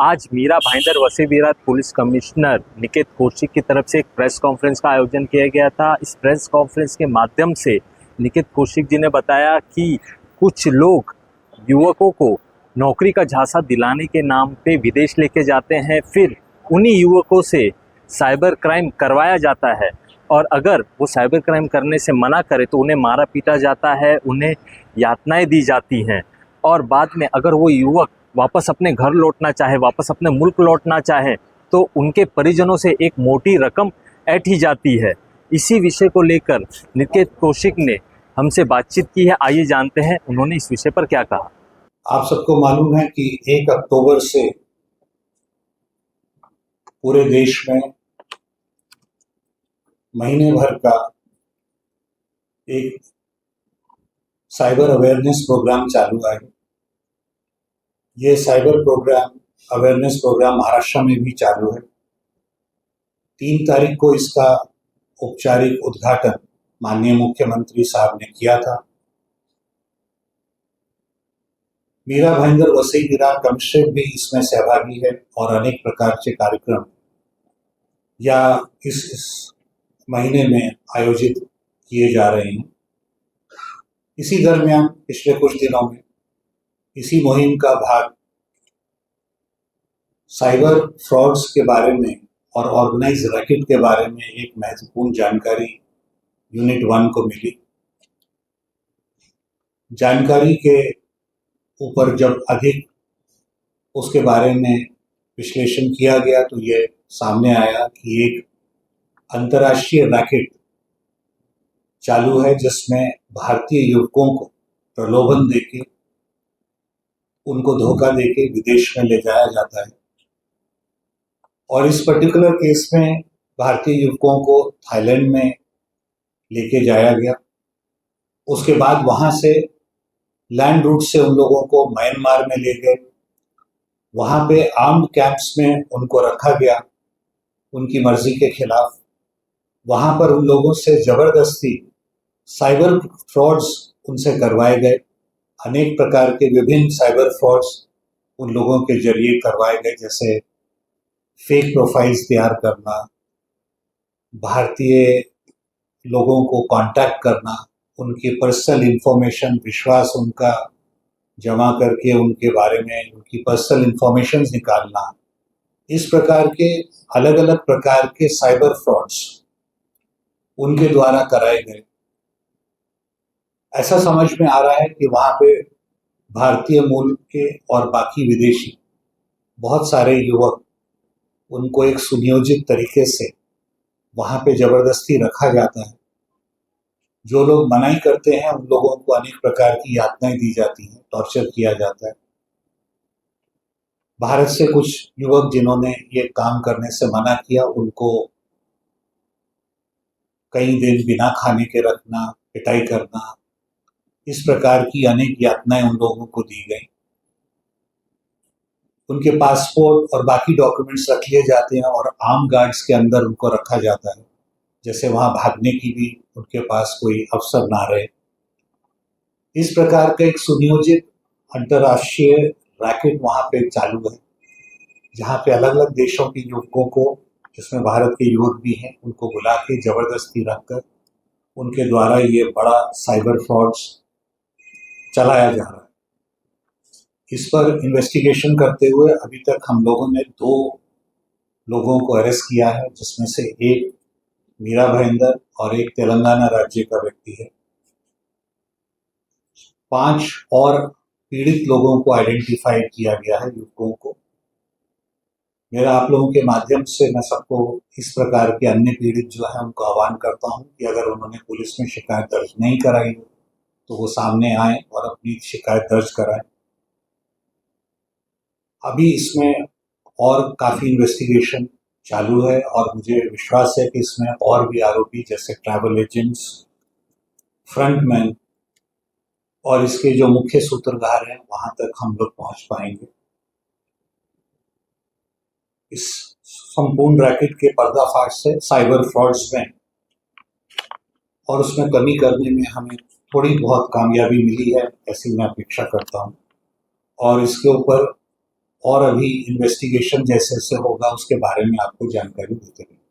आज मीरा भाईंदर वसी Virat police commissioner Niket Kaushik की तरफ से एक प्रेस कॉन्फ्रेंस का आयोजन किया गया था। इस प्रेस कॉन्फ्रेंस के माध्यम से निकेत कौशिक जी ने बताया कि कुछ लोग युवकों को नौकरी का झांसा दिलाने के नाम पे विदेश लेके जाते हैं, फिर उन्हीं युवकों से साइबर क्राइम करवाया जाता है और अगर वो साइबर क्राइम करने से मना करे तो उन्हें मारा पीटा जाता है, उन्हें यातनाएं दी जाती हैं और बाद में अगर वो युवक वापस अपने घर लौटना चाहे, वापस अपने मुल्क लौटना चाहे तो उनके परिजनों से एक मोटी रकम ऐंठी जाती है। इसी विषय को लेकर निकेत कौशिक ने हमसे बातचीत की है। आइए जानते हैं उन्होंने इस विषय पर क्या कहा। आप सबको मालूम है कि 1 अक्टूबर से पूरे देश में महीने भर का एक साइबर अवेयरनेस प्रोग्राम चालू है। ये साइबर अवेयरनेस प्रोग्राम महाराष्ट्र में भी चालू है। 3 तारीख को इसका औपचारिक उद्घाटन माननीय मुख्यमंत्री साहब ने किया था। मीरा भाईंदर वसी विराट कमिश्नर भी इसमें सहभागी है और अनेक प्रकार के कार्यक्रम या इस महीने में आयोजित किए जा रहे हैं। इसी दरमियान पिछले कुछ दिनों में इसी मुहिम का भाग साइबर फ्रॉड्स के बारे में और ऑर्गेनाइज रैकेट के बारे में एक महत्वपूर्ण जानकारी यूनिट 1 को मिली। जानकारी के ऊपर जब अधिक उसके बारे में विश्लेषण किया गया तो ये सामने आया कि एक अंतर्राष्ट्रीय रैकेट चालू है जिसमें भारतीय युवकों को प्रलोभन देके, उनको धोखा देके विदेश में ले जाया जाता है और इस पर्टिकुलर केस में भारतीय युवकों को थाईलैंड में लेके जाया गया। उसके बाद वहां से लैंड रूट से उन लोगों को म्यांमार में ले गए। वहां पे आर्म्ड कैंप्स में उनको रखा गया उनकी मर्जी के खिलाफ। वहां पर उन लोगों से जबरदस्ती साइबर फ्रॉड्स उनसे करवाए गए। अनेक प्रकार के विभिन्न साइबर फ्रॉड्स उन लोगों के जरिए करवाए गए, जैसे फेक प्रोफाइल्स तैयार करना, भारतीय लोगों को कांटेक्ट करना, उनकी पर्सनल इंफॉर्मेशन, विश्वास उनका जमा करके उनके बारे में उनकी पर्सनल इंफॉर्मेशन निकालना। इस प्रकार के अलग अलग प्रकार के साइबर फ्रॉड्स उनके द्वारा कराए गए। ऐसा समझ में आ रहा है कि वहां पे भारतीय मूल के और बाकी विदेशी बहुत सारे युवक, उनको एक सुनियोजित तरीके से वहां पे जबरदस्ती रखा जाता है। जो लोग मनाही करते हैं उन लोगों को अनेक प्रकार की यातनाएं दी जाती हैं, टॉर्चर किया जाता है। भारत से कुछ युवक जिन्होंने ये काम करने से मना किया, उनको कई दिन बिना खाने के रखना, पिटाई करना, इस प्रकार की अनेक यातनाएं उन लोगों को दी गई। उनके पासपोर्ट और बाकी डॉक्यूमेंट्स रख लिए जाते हैं और आर्म गार्ड्स के अंदर उनको रखा जाता है, जैसे वहां भागने की भी उनके पास कोई अवसर ना रहे। इस प्रकार का एक सुनियोजित अंतर्राष्ट्रीय रैकेट वहां पे चालू है, जहां पे अलग अलग देशों के युवकों को, जिसमें भारत के युवक भी हैं, उनको बुला के जबरदस्ती रखकर उनके द्वारा ये बड़ा साइबर फ्रॉड्स चलाया जा रहा है। इस पर इन्वेस्टिगेशन करते हुए अभी तक हम लोगों ने 2 लोगों को अरेस्ट किया है, जिसमें से एक मीरा भाईंदर और एक तेलंगाना राज्य का व्यक्ति है। 5 और पीड़ित लोगों को आइडेंटिफाई किया गया है, युवकों को। मेरा आप लोगों के माध्यम से मैं सबको इस प्रकार के अन्य पीड़ित जो है उनको आह्वान करता हूं कि अगर उन्होंने पुलिस में शिकायत दर्ज नहीं कराई हो तो वो सामने आए और अपनी शिकायत दर्ज कराएं। अभी इसमें और काफ़ी इन्वेस्टिगेशन चालू है और मुझे विश्वास है कि इसमें और भी आरोपी, जैसे ट्रैवल एजेंट्स, फ्रंटमैन और इसके जो मुख्य सूत्रधार हैं, वहां तक हम लोग पहुंच पाएंगे। इस संपूर्ण रैकेट के पर्दाफाश से साइबर फ्रॉड्स में और उसमें कमी करने में हमें थोड़ी बहुत कामयाबी मिली है, ऐसी मैं अपेक्षा करता हूं। और इसके ऊपर और अभी इन्वेस्टिगेशन जैसे जैसे होगा उसके बारे में आपको जानकारी देते रहेंगे।